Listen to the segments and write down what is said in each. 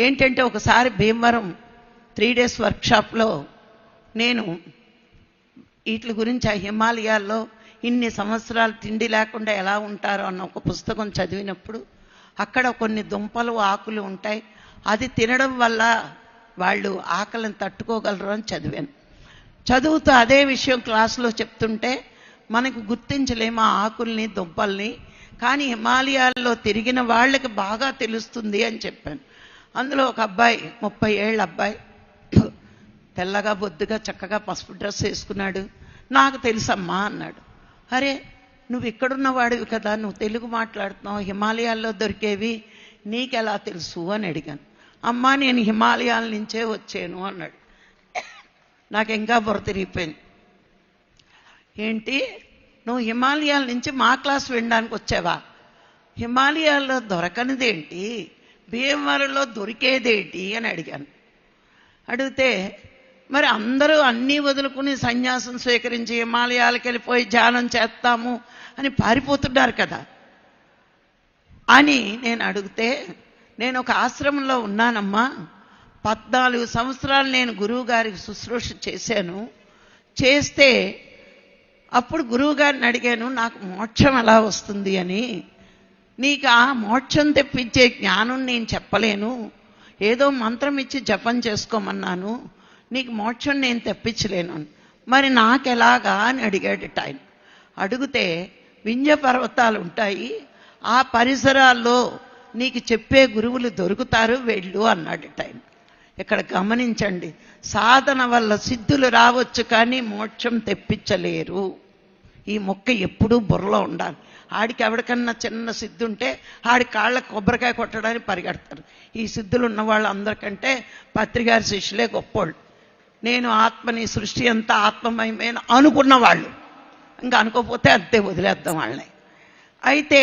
ఏంటంటే ఒకసారి భీమవరం 3 days వర్క్షాప్లో నేను వీటి గురించి ఆ హిమాలయాల్లో ఇన్ని సంవత్సరాలు తిండి లేకుండా ఎలా ఉంటారో అన్న ఒక పుస్తకం చదివినప్పుడు అక్కడ కొన్ని దుంపలు ఆకులు ఉంటాయి, అది తినడం వల్ల వాళ్ళు ఆకలిని తట్టుకోగలరు అని చదివాను. చదువుతూ అదే విషయం క్లాసులో చెప్తుంటే మనకు గుర్తించలేము ఆ ఆకుల్ని దుంపల్ని, కానీ హిమాలయాల్లో తిరిగిన వాళ్ళకి బాగా తెలుస్తుంది అని చెప్పాను. అందులో ఒక అబ్బాయి 30 ఏళ్ళ అబ్బాయి, తెల్లగా బొద్దుగా చక్కగా పసుపు డ్రెస్ వేసుకున్నాడు. నాకు తెలుసమ్మా అన్నాడు. అరే నువ్వు ఇక్కడున్న వాడివి కదా, నువ్వు తెలుగు మాట్లాడుతున్నావు, హిమాలయాల్లో దొరికేవి నీకెలా తెలుసు అని అడిగాను. అమ్మా నేను హిమాలయాల నుంచే వచ్చాను అన్నాడు. నాకు ఇంకా బుర్ర తిరిగిపోయింది. ఏంటి నువ్వు హిమాలయాల నుంచి మా క్లాస్ వినడానికి వచ్చావా? హిమాలయాల్లో దొరకనిదేంటి, భీమవరంలో దొరికేదేంటి అని అడిగాను. అడిగితే మరి అందరూ అన్నీ వదులుకుని సన్యాసం స్వీకరించి హిమాలయాలకు వెళ్ళిపోయి ధ్యానం చేస్తాము అని పారిపోతున్నారు కదా అని నేను అడిగితే, నేను ఒక ఆశ్రమంలో ఉన్నానమ్మా, 14 సంవత్సరాలు నేను గురువు గారికి శుశ్రూష చేశాను. చేస్తే అప్పుడు గురువుగారిని అడిగాను, నాకు మోక్షం ఎలా వస్తుంది అని. నీకు ఆ మోక్షం తెప్పించే జ్ఞానం నేను చెప్పలేను, ఏదో మంత్రం ఇచ్చి జపం చేసుకోమన్నాను, నీకు మోక్షం నేను తెప్పించలేను. మరి నాకెలాగా అని అడిగాడు ఆయన. అడిగితే వింధ్య పర్వతాలు ఉంటాయి, ఆ పరిసరాల్లో నీకు చెప్పే గురువులు దొరుకుతారు, వెళ్ళు అన్నాడు ఆయన. ఇక్కడ గమనించండి, సాధన వల్ల సిద్ధులు రావచ్చు కానీ మోక్షం తెప్పించలేరు. ఈ మొక్క ఎప్పుడూ బుర్రలో ఉండాలి. ఆడికి ఎవరికన్నా చిన్న సిద్ధి ఉంటే ఆడి కాళ్ళకు కొబ్బరికాయ కొట్టడానికి పరిగెడతారు. ఈ సిద్ధులు ఉన్న వాళ్ళు అందరికంటే పత్రిగారి శిష్యులే గొప్పోళ్ళు. నేను ఆత్మని, సృష్టి అంతా ఆత్మమయమైన అనుకున్న వాళ్ళు, ఇంకా అనుకోకపోతే అంతే వదిలేద్దాం వాళ్ళని. అయితే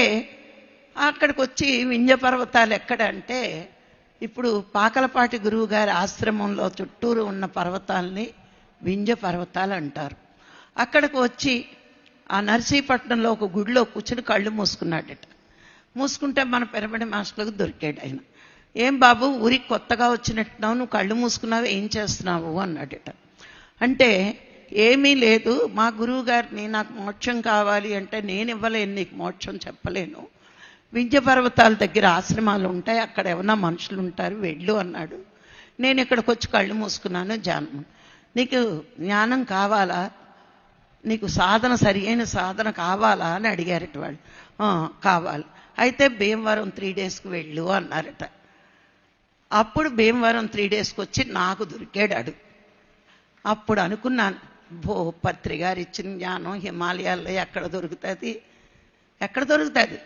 అక్కడికి వచ్చి వింధ్య పర్వతాలు ఎక్కడంటే, ఇప్పుడు పాకలపాటి గురువు గారి ఆశ్రమంలో చుట్టూరు ఉన్న పర్వతాలని వింధ్య పర్వతాలు అంటారు. అక్కడికి వచ్చి ఆ నర్సీపట్నంలో ఒక గుడిలో కూర్చుని కళ్ళు మూసుకున్నాడట. మూసుకుంటే మన పిరమిడ్ మాస్టర్లకు దొరికాడు ఆయన. ఏం బాబు ఊరికి కొత్తగా వచ్చినట్టున్నావు, నువ్వు కళ్ళు మూసుకున్నావు, ఏం చేస్తున్నావు అన్నాడట. అంటే ఏమీ లేదు, మా గురువు గారిని నాకు మోక్షం కావాలి అంటే నేను ఇవ్వలేను, నీకు మోక్షం చెప్పలేను, వింధ్య పర్వతాల దగ్గర ఆశ్రమాలు ఉంటాయి, అక్కడ ఏమన్నా మనుషులు ఉంటారు, వెళ్ళు అన్నాడు. నేను ఇక్కడికి వచ్చి కళ్ళు మూసుకున్నాను, ధ్యానం. నీకు జ్ఞానం కావాలా, నీకు సాధన సరి అయిన సాధన కావాలా అని అడిగారట వాళ్ళు. కావాలి, అయితే భీమవరం 3 daysకి వెళ్ళు అన్నారట. అప్పుడు భీమవరం 3 daysకి వచ్చి నాకు దొరికాడు. అప్పుడు అనుకున్నాను, పత్రిగారు ఇచ్చిన జ్ఞానం హిమాలయాల్లో ఎక్కడ దొరుకుతుంది, ఎక్కడ దొరుకుతుంది,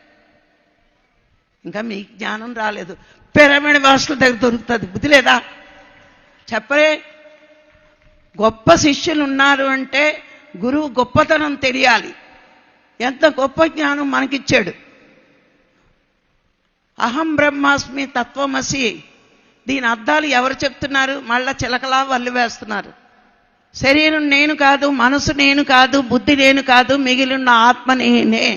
ఇంకా మీకు జ్ఞానం రాలేదు, పిరమిడ్ మాస్టర్ల దగ్గర దొరుకుతుంది, బుద్ధి లేదా చెప్పరే. గొప్ప శిష్యులు ఉన్నారు అంటే గురువు గొప్పతనం తెలియాలి, ఎంత గొప్ప జ్ఞానం మనకిచ్చాడు. అహం బ్రహ్మాస్మి తత్వమసి, దీని అర్థాలు ఎవరు చెప్తున్నారు, మళ్ళా చిలకలా వల్లి వేస్తున్నారు. శరీరం నేను కాదు, మనసు నేను కాదు, బుద్ధి నేను కాదు, మిగిలిన ఆత్మ నేనే.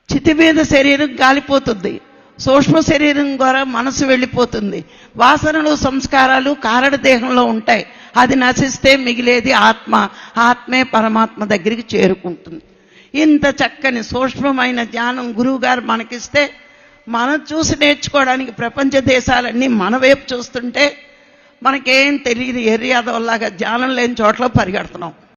చితి మీద శరీరం గాలిపోతుంది, సూక్ష్మ శరీరం ద్వారా మనసు వెళ్ళిపోతుంది, వాసనలు సంస్కారాలు కారణ దేహంలో ఉంటాయి, అది నశిస్తే మిగిలేది ఆత్మ, ఆత్మే పరమాత్మ దగ్గరికి చేరుకుంటుంది. ఇంత చక్కని సూక్ష్మమైన జ్ఞానం గురువు గారు మనకిస్తే, మనం చూసి నేర్చుకోవడానికి ప్రపంచ దేశాలన్నీ మన వైపు చూస్తుంటే మనకేం తెలియదు, ఎర్యాదవల్లాగా జ్ఞానం లేని చోట్ల పరిగెడుతున్నాం.